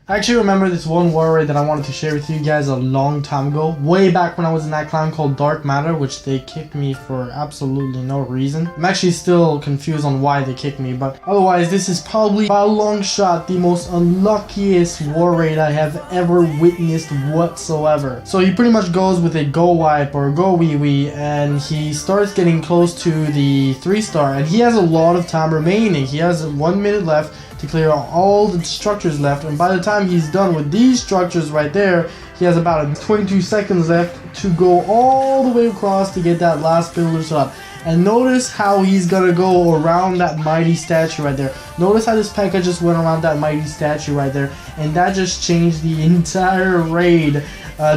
I actually remember this one war raid that I wanted to share with you guys a long time ago, way back when I was in that clan called Dark Matter, which they kicked me for absolutely no reason. I'm actually still confused on why they kicked me, but otherwise this is probably by a long shot the most unluckiest war raid I have ever witnessed whatsoever. So he pretty much goes with a go wipe or go wee wee, and he starts getting close to the 3-star, and he has a lot of time remaining. He has 1 minute left to clear all the structures left, and by the time he's done with these structures right there, he has about 22 seconds left to go all the way across to get that last builder's hut. And notice how he's gonna go around that mighty statue right there. Notice how this P.E.K.K.A just went around that mighty statue right there, and that just changed the entire raid.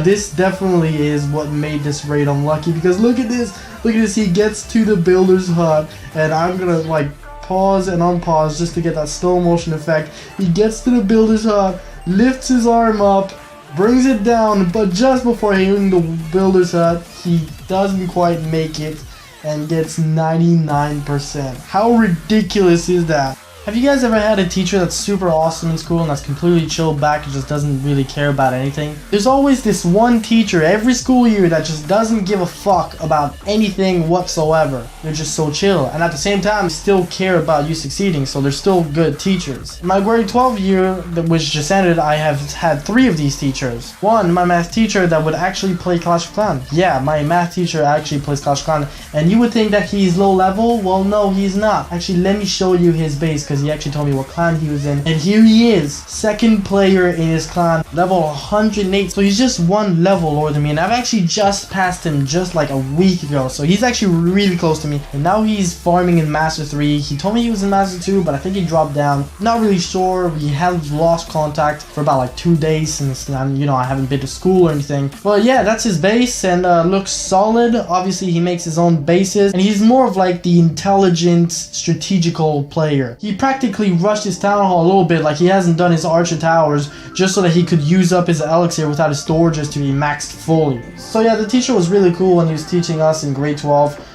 This definitely is what made this raid unlucky, because look at this, he gets to the builder's hut, and I'm gonna like pause and unpause just to get that slow motion effect. He gets to the builder's hut, lifts his arm up, brings it down, but just before hitting the builder's hut, he doesn't quite make it and gets 99%. How ridiculous is that? Have you guys ever had a teacher that's super awesome in school and that's completely chilled back and just doesn't really care about anything? There's always this one teacher every school year that just doesn't give a fuck about anything whatsoever. They're just so chill, and at the same time still care about you succeeding, so they're still good teachers. In my grade 12 year, which just ended, I have had 3 of these teachers. One, my math teacher that would actually play Clash of Clans. Yeah, my math teacher actually plays Clash of Clans, and you would think that he's low level. Well, no, he's not. Actually, let me show you his base, because he actually told me what clan he was in, and here he is, second player in his clan, level 108. So he's just 1 level lower than me, and I've actually just passed him just like a week ago, so he's actually really close to me. And now he's farming in Master 3. He told me he was in Master 2, but I think he dropped down. Not really sure. We have lost contact for about like 2 days since, you know, I haven't been to school or anything. But yeah, that's his base, and looks solid. Obviously he makes his own bases, and he's more of like the intelligent, strategical player. He practically rushed his town hall a little bit, like he hasn't done his archer towers, just so that he could use up his elixir without his storages to be maxed fully. So yeah, the teacher was really cool when he was teaching us in grade 12.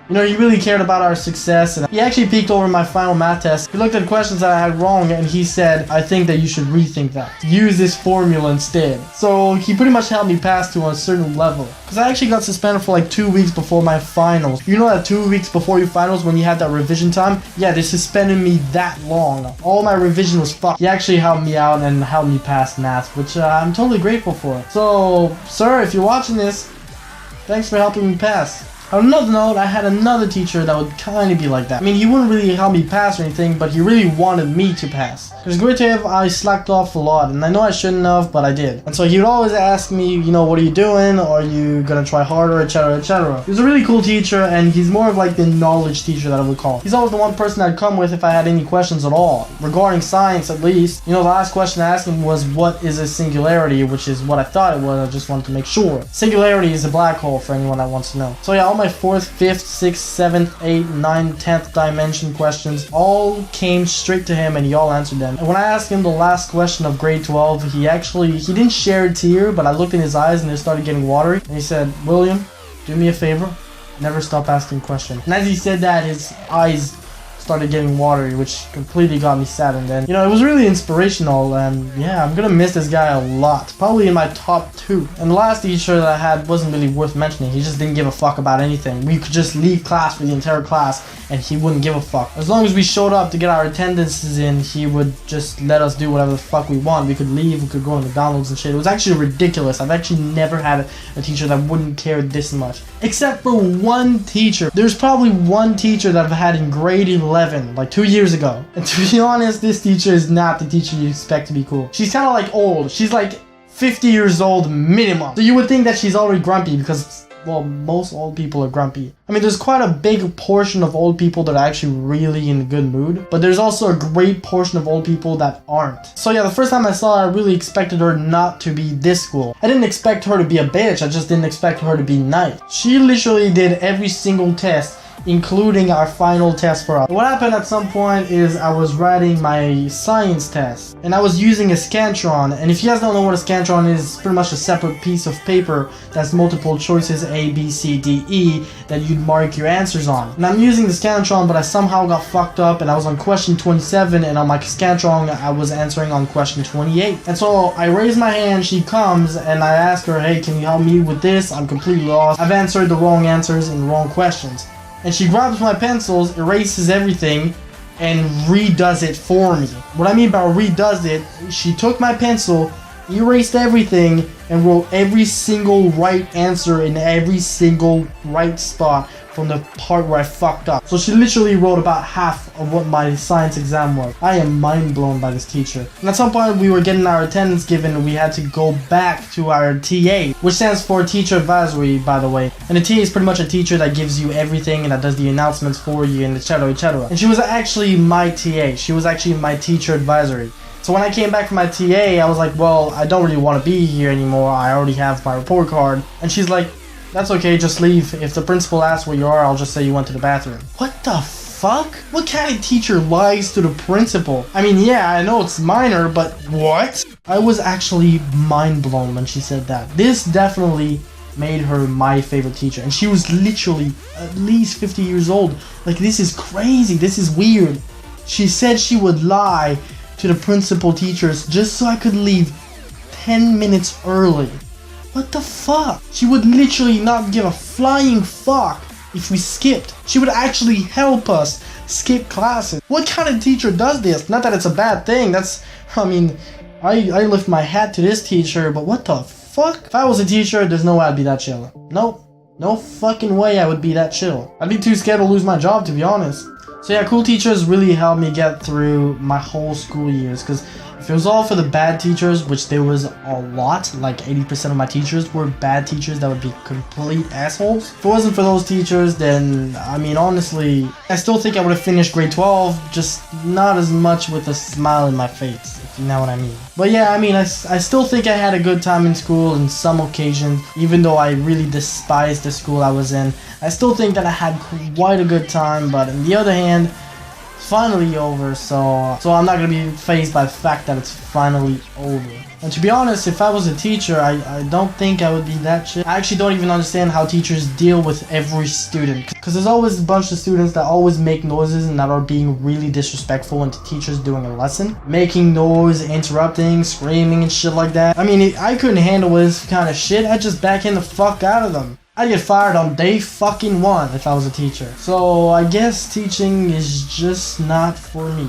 You know, he really cared about our success, and he actually peeked over my final math test. He looked at the questions that I had wrong, and he said, I think that you should rethink that. Use this formula instead. So he pretty much helped me pass to a certain level. Because I actually got suspended for like 2 weeks before my finals. You know that 2 weeks before your finals when you have that revision time? Yeah, they suspended me that long. All my revision was fucked. He actually helped me out and helped me pass math, which I'm totally grateful for. So, sir, if you're watching this, thanks for helping me pass. On another note, I had another teacher that would kind of be like that. I mean, he wouldn't really help me pass or anything, but he really wanted me to pass. Because grade 12, I slacked off a lot, and I know I shouldn't have, but I did. And so he would always ask me, you know, what are you doing? Are you gonna try harder, etc., etc. He was a really cool teacher, and he's more of like the knowledge teacher that I would call. He's always the one person I'd come with if I had any questions at all. Regarding science, at least. You know, the last question I asked him was, what is a singularity? Which is what I thought it was, I just wanted to make sure. Singularity is a black hole for anyone that wants to know. So yeah, all my 4th, 5th, 6th, 7th, 8th, 9th, 10th dimension questions all came straight to him, and he all answered them. And when I asked him the last question of grade 12, he didn't share a tear, but I looked in his eyes and they started getting watery, and he said, William, do me a favor, never stop asking questions. And as he said that, his eyes started getting watery, which completely got me sad. And then, you know, it was really inspirational, and yeah, I'm gonna miss this guy a lot. Probably in my top 2. And the last teacher that I had wasn't really worth mentioning. He just didn't give a fuck about anything. We could just leave class for the entire class and he wouldn't give a fuck. As long as we showed up to get our attendances in, he would just let us do whatever the fuck we want. We could leave, we could go to McDonald's and shit. It was actually ridiculous. I've actually never had a teacher that wouldn't care this much. Except for one teacher. There's probably one teacher that I've had in grade 11, like 2 years ago. And to be honest, this teacher is not the teacher you expect to be cool. She's kind of like old. She's like 50 years old minimum. So you would think that she's already grumpy because, well, most old people are grumpy. I mean, there's quite a big portion of old people that are actually really in a good mood, but there's also a great portion of old people that aren't. So yeah, the first time I saw her, I really expected her not to be this cool. I didn't expect her to be a bitch, I just didn't expect her to be nice. She literally did every single test including our final test for us. What happened at some point is I was writing my science test and I was using a Scantron, and if you guys don't know what a Scantron is, it's pretty much a separate piece of paper that's multiple choices A, B, C, D, E that you'd mark your answers on. And I'm using the Scantron, but I somehow got fucked up and I was on question 27, and on my Scantron I was answering on question 28. And so I raise my hand, she comes, and I ask her, hey, can you help me with this? I'm completely lost. I've answered the wrong answers in the wrong questions. And she grabs my pencils, erases everything, and redoes it for me. What I mean by redoes it, she took my pencil, erased everything, and wrote every single right answer in every single right spot from the part where I fucked up. So she literally wrote about half of what my science exam was. I am mind blown by this teacher. And at some point we were getting our attendance given and we had to go back to our TA, which stands for teacher advisory, by the way. And the TA is pretty much a teacher that gives you everything and that does the announcements for you and etc, etc. And she was actually my TA. She was actually my teacher advisory. So when I came back from my TA, I was like, well, I don't really want to be here anymore. I already have my report card. And she's like, that's okay, just leave. If the principal asks where you are, I'll just say you went to the bathroom. What the fuck? What kind of teacher lies to the principal? I mean, yeah, I know it's minor, but what? I was actually mind blown when she said that. This definitely made her my favorite teacher. And she was literally at least 50 years old. Like, this is crazy. This is weird. She said she would lie to the principal teachers just so I could leave 10 minutes early. What the fuck? She would literally not give a flying fuck if we skipped. She would actually help us skip classes. What kind of teacher does this? Not that it's a bad thing. I lift my hat to this teacher, but what the fuck? If I was a teacher, there's no way I'd be that chill. Nope. No fucking way I would be that chill. I'd be too scared to lose my job, to be honest. So yeah, cool teachers really helped me get through my whole school years, because if it was all for the bad teachers, which there was a lot, like 80% of my teachers were bad teachers that would be complete assholes. If it wasn't for those teachers, then, I mean, honestly, I still think I would have finished grade 12, just not as much with a smile in my face, if you know what I mean. But yeah, I mean, I still think I had a good time in school in some occasions, even though I really despised the school I was in. I still think that I had quite a good time, but on the other hand, finally over, so I'm not gonna be fazed by the fact that it's finally over. And to be honest, if I was a teacher, I don't think I would be that chill. I actually don't even understand how teachers deal with every student, because there's always a bunch of students that always make noises and that are being really disrespectful into teachers doing a lesson, making noise, interrupting, screaming and shit like that. I mean, I couldn't handle this kind of shit. I'd just backhand the fuck out of them. I'd get fired on day fucking one if I was a teacher. So I guess teaching is just not for me.